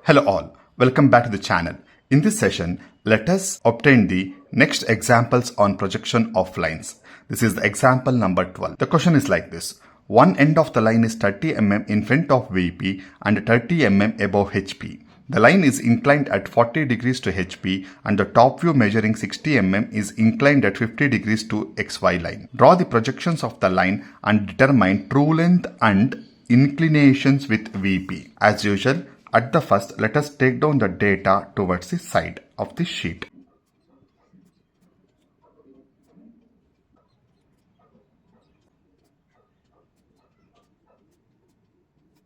Hello all, welcome back to the channel. In this session, let us obtain the next examples on projection of lines. This is the example number 12. The question is like this. One end of the line is 30 mm in front of VP and 30 mm above HP. The line is inclined at 40 degrees to HP and the top view measuring 60 mm is inclined at 50 degrees to XY line. Draw the projections of the line and determine true length and inclinations with VP. As usual, at the first, let us take down the data towards the side of the sheet.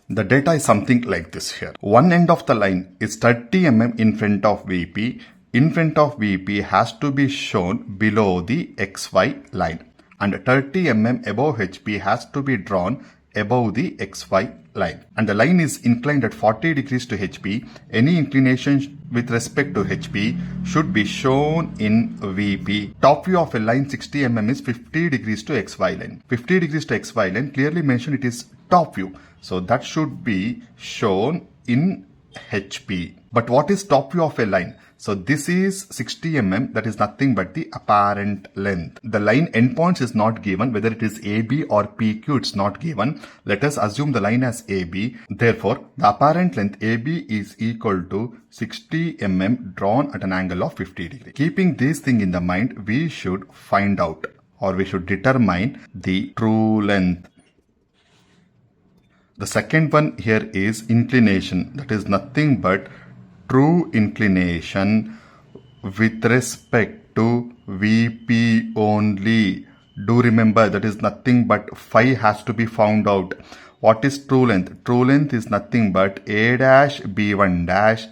The data is something like this here. One end of the line is 30 mm in front of VP. In front of VP has to be shown below the XY line. And 30 mm above HP has to be drawn above the XY line. And the line is inclined at 40 degrees to HP. Any inclination with respect to HP should be shown in VP. Top view of a line 60 mm is 50 degrees to XY line. 50 degrees to XY line clearly mentioned it is top view. So that should be shown in HP. But what is top view of a line? So this is 60 mm, that is nothing but the apparent length. The line endpoints is not given, whether it is AB or PQ, it's not given. Let us assume the line as AB. Therefore, the apparent length AB is equal to 60 mm drawn at an angle of 50 degrees. Keeping this thing in the mind, we should find out or we should determine the true length. The second one here is inclination, that is nothing but true inclination with respect to VP only. Do remember that is nothing but phi has to be found out. What is true length? True length is nothing but A dash B1 dash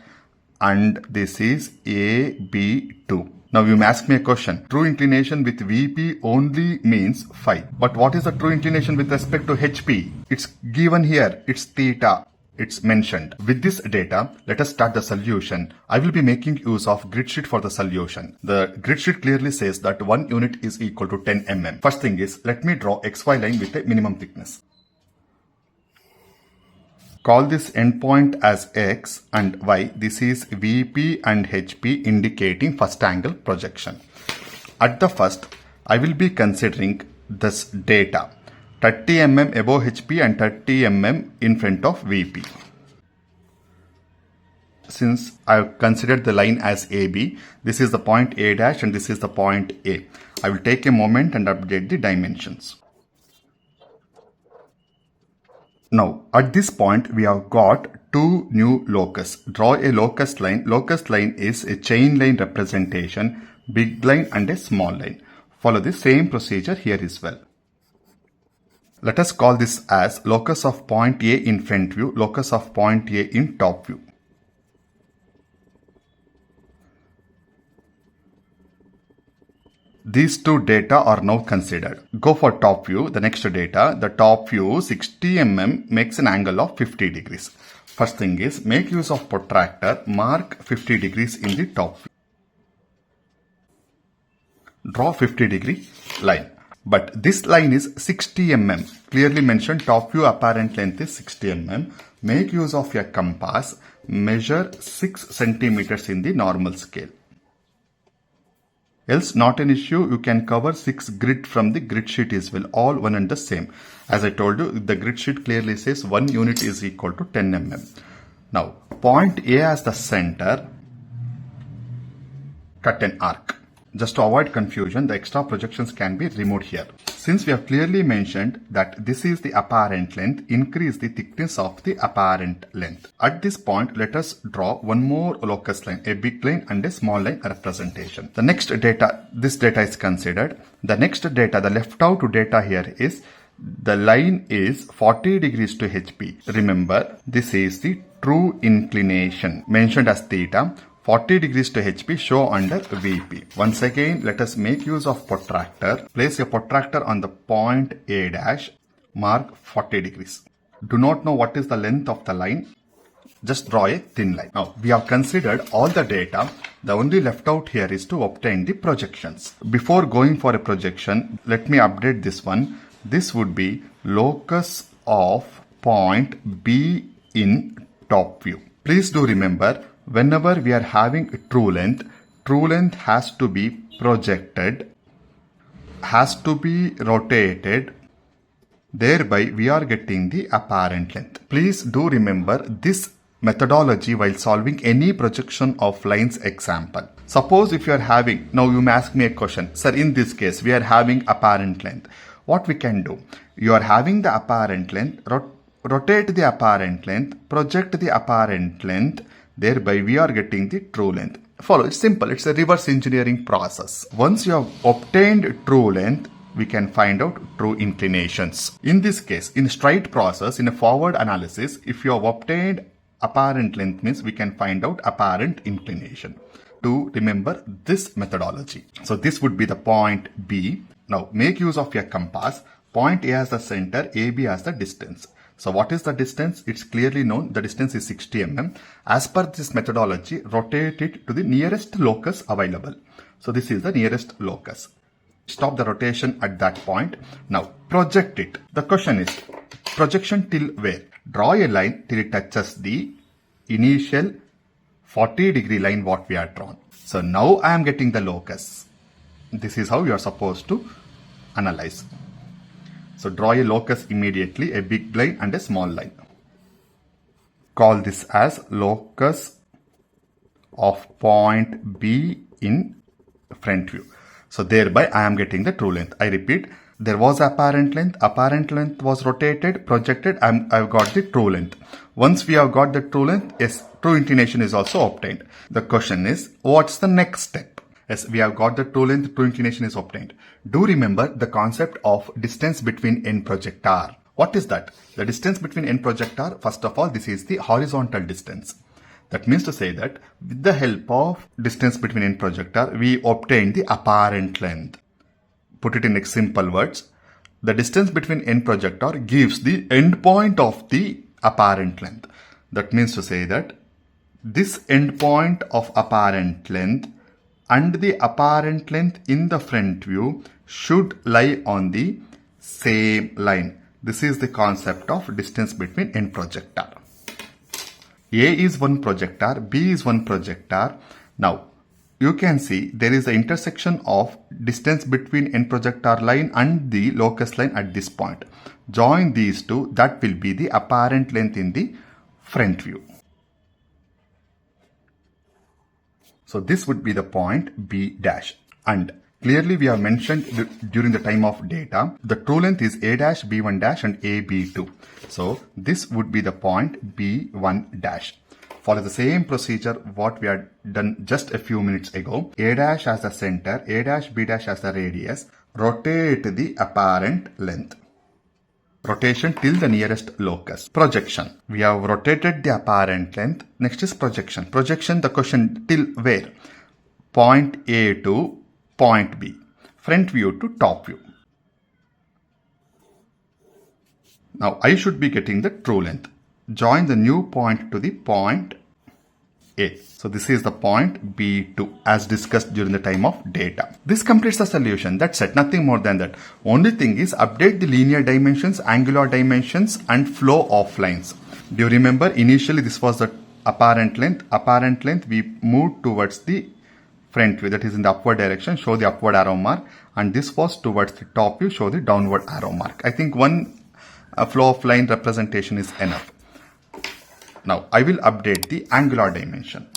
and this is AB2. Now you may ask me a question. True inclination with VP only means phi. But what is the true inclination with respect to HP? It's given here. It's theta. It's mentioned. With this data, let us start the solution. I will be making use of grid sheet for the solution. The grid sheet clearly says that 1 unit is equal to 10 mm. First thing is, let me draw XY line with a minimum thickness. Call this endpoint as X and Y. This is VP and HP indicating first angle projection. At the first, I will be considering this data. 30 mm above HP and 30 mm in front of VP. Since I have considered the line as AB, this is the point A dash and this is the point A. I will take a moment and update the dimensions. Now, at this point, we have got two new locus. Draw a locus line. Locus line is a chain line representation, big line and a small line. Follow the same procedure here as well. Let us call this as locus of point A in front view, locus of point A in top view. These two data are now considered. Go for top view, the next data. The top view 60 mm makes an angle of 50 degrees. First thing is make use of protractor, mark 50 degrees in the top view. Draw 50 degree line. But this line is 60 mm. Clearly mentioned top view apparent length is 60 mm. Make use of your compass. Measure 6 centimeters in the normal scale. Else not an issue, you can cover 6 grid from the grid sheet as well, all one and the same. As I told you, the grid sheet clearly says 1 unit is equal to 10 mm. Now, point A as the center, cut an arc. Just to avoid confusion, the extra projections can be removed here. Since we have clearly mentioned that this is the apparent length, increase the thickness of the apparent length. At this point, let us draw one more locus line, a big line and a small line representation. The next data, this data is considered. The next data, the left out data here is the line is 40 degrees to HP. Remember, this is the true inclination mentioned as theta. 40 degrees to HP show under VP. Once again, let us make use of protractor. Place a protractor on the point A dash. Mark 40 degrees. Do not know what is the length of the line. Just draw a thin line. Now, we have considered all the data. The only left out here is to obtain the projections. Before going for a projection, let me update this one. This would be locus of point B in top view. Please do remember, whenever we are having true length has to be projected, has to be rotated, thereby we are getting the apparent length. Please do remember this methodology while solving any projection of lines example. Suppose if you are having, now you may ask me a question, sir, in this case we are having apparent length. What we can do? You are having the apparent length, rotate the apparent length, project the apparent length, thereby we are getting the true length. Follow, it's simple, it's a reverse engineering process. Once you have obtained true length, we can find out true inclinations. In this case, in straight process, in a forward analysis, if you have obtained apparent length means we can find out apparent inclination. To remember this methodology. So this would be the point B. Now make use of your compass. Point A as the center, AB as the distance. So what is the distance? It's clearly known. The distance is 60 mm. As per this methodology, rotate it to the nearest locus available. So this is the nearest locus. Stop the rotation at that point. Now project it. The question is, projection till where? Draw a line till it touches the initial 40-degree line what we are drawn. So now I am getting the locus. This is how you are supposed to analyze. So draw a locus immediately, a big line and a small line. Call this as locus of point B in front view. So thereby I am getting the true length. I repeat, there was apparent length was rotated, projected, I've got the true length. Once we have got the true length, yes, true inclination is also obtained. The question is, what's the next step? Yes, we have got the true length, true inclination is obtained. Do remember the concept of distance between end projector. What is that? The distance between end projector, first of all, this is the horizontal distance. That means to say that with the help of distance between end projector, we obtain the apparent length. Put it in simple words. The distance between end projector gives the end point of the apparent length. That means to say that this end point of apparent length and the apparent length in the front view should lie on the same line. This is the concept of distance between end projector. A is one projector, B is one projector. Now, you can see there is the intersection of distance between end projector line and the locus line at this point. Join these two, that will be the apparent length in the front view. So this would be the point B dash. And clearly we have mentioned during the time of data, the true length is A dash, B1 dash and AB2. So this would be the point B1 dash. Follow the same procedure what we had done just a few minutes ago. A dash as the center, A dash, B dash as the radius. Rotate the apparent length. Rotation till the nearest locus. Projection. We have rotated the apparent length. Next is projection. Projection, the question till where? Point A to point B. Front view to top view. Now I should be getting the true length. Join the new point to the point A. So this is the point B2 as discussed during the time of data. This completes the solution. That's it. Nothing more than that. Only thing is update the linear dimensions, angular dimensions and flow of lines. Do you remember initially this was the apparent length. Apparent length we moved towards the front view, that is in the upward direction, show the upward arrow mark, and this was towards the top view, show the downward arrow mark. I think one flow of line representation is enough. Now I will update the angular dimension.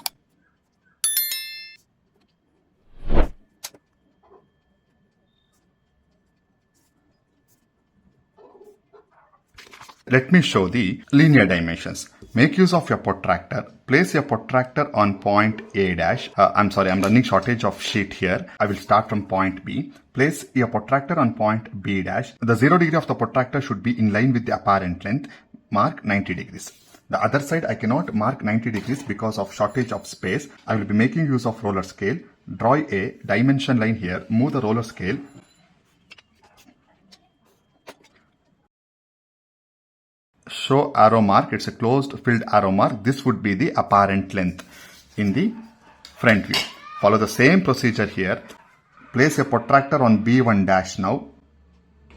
Let me show the linear dimensions. Make use of your protractor. Place your protractor on point A dash. I'm running shortage of sheet here. I will start from point B. Place your protractor on point B dash. The 0 degree of the protractor should be in line with the apparent length. Mark 90 degrees. The other side I cannot mark 90 degrees because of shortage of space. I will be making use of roller scale. Draw a dimension line here. Move the roller scale. Show arrow mark. It's a closed filled arrow mark. This would be the apparent length in the front view. Follow the same procedure here. Place a protractor on B1 dash now.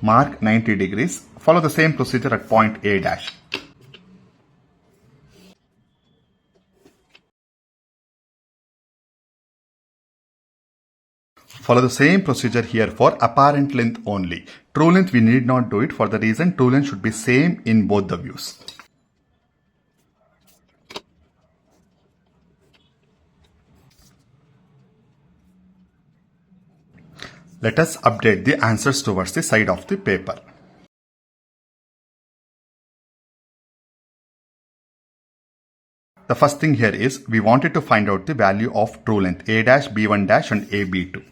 Mark 90 degrees. Follow the same procedure at point A dash. Follow the same procedure here for apparent length only. True length we need not do it for the reason true length should be same in both the views. Let us update the answers towards the side of the paper. The first thing here is we wanted to find out the value of true length A dash, B1 dash and AB2.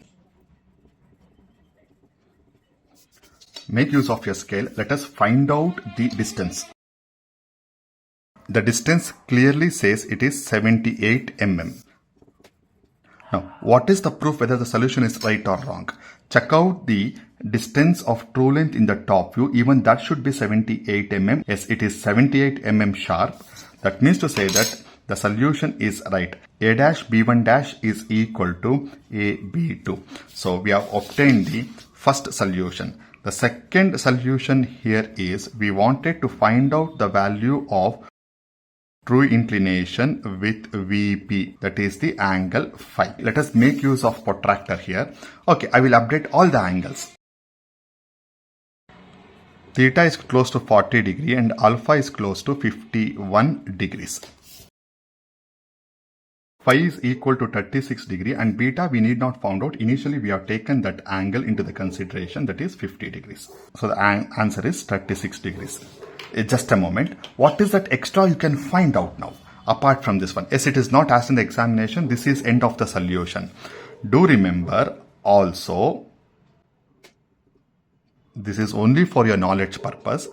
Make use of your scale. Let us find out the distance. The distance clearly says it is 78 mm. Now, what is the proof whether the solution is right or wrong? Check out the distance of true length in the top view. Even that should be 78 mm. Yes, it is 78 mm sharp. That means to say that the solution is right. A dash B1 dash is equal to AB2. So we have obtained the first solution. The second solution here is we wanted to find out the value of true inclination with VP, that is the angle phi. Let us make use of protractor here. Okay, I will update all the angles. Theta is close to 40 degree and alpha is close to 51 degrees. Phi is equal to 36 degree and beta we need not found out. Initially we have taken that angle into the consideration, that is 50 degrees. So the answer is 36 degrees. Just a moment. What is that extra you can find out now apart from this one? Yes, it is not asked in the examination. This is end of the solution. Do remember also, this is only for your knowledge purpose.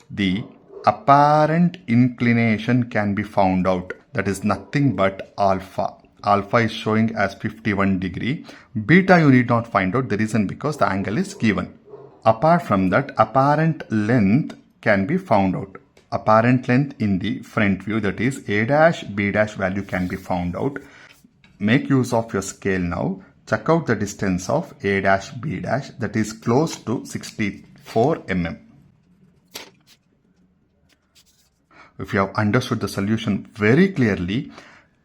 The apparent inclination can be found out. That is nothing but alpha. Alpha is showing as 51 degree. Beta you need not find out. The reason because the angle is given. Apart from that, apparent length can be found out. Apparent length in the front view, that is A dash B dash value can be found out. Make use of your scale now. Check out the distance of A dash B dash, that is close to 64 mm. If you have understood the solution very clearly,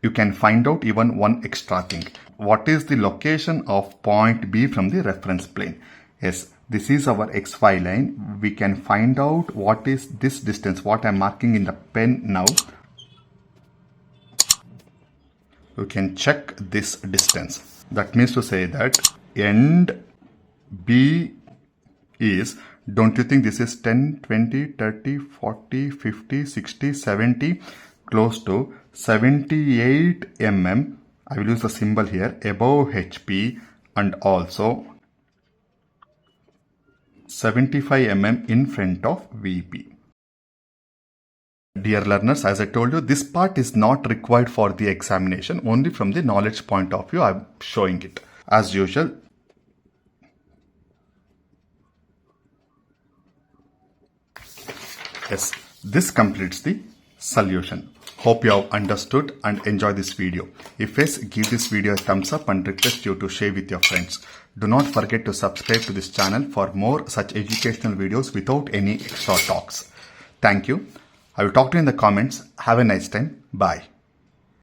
you can find out even one extra thing. What is the location of point B from the reference plane? Yes, this is our XY line. We can find out what is this distance, what I am marking in the pen now. You can check this distance. That means to say that end B is, don't you think this is 10, 20, 30, 40, 50, 60, 70, close to 78 mm. I will use the symbol here above HP and also 75 mm in front of VP. Dear learners, as I told you, this part is not required for the examination. Only from the knowledge point of view I am showing it. As usual, yes, this completes the solution. Hope you have understood and enjoyed this video. If yes, give this video a thumbs up and request you to share with your friends. Do not forget to subscribe to this channel for more such educational videos without any extra talks. Thank you. I will talk to you in the comments. Have a nice time. Bye.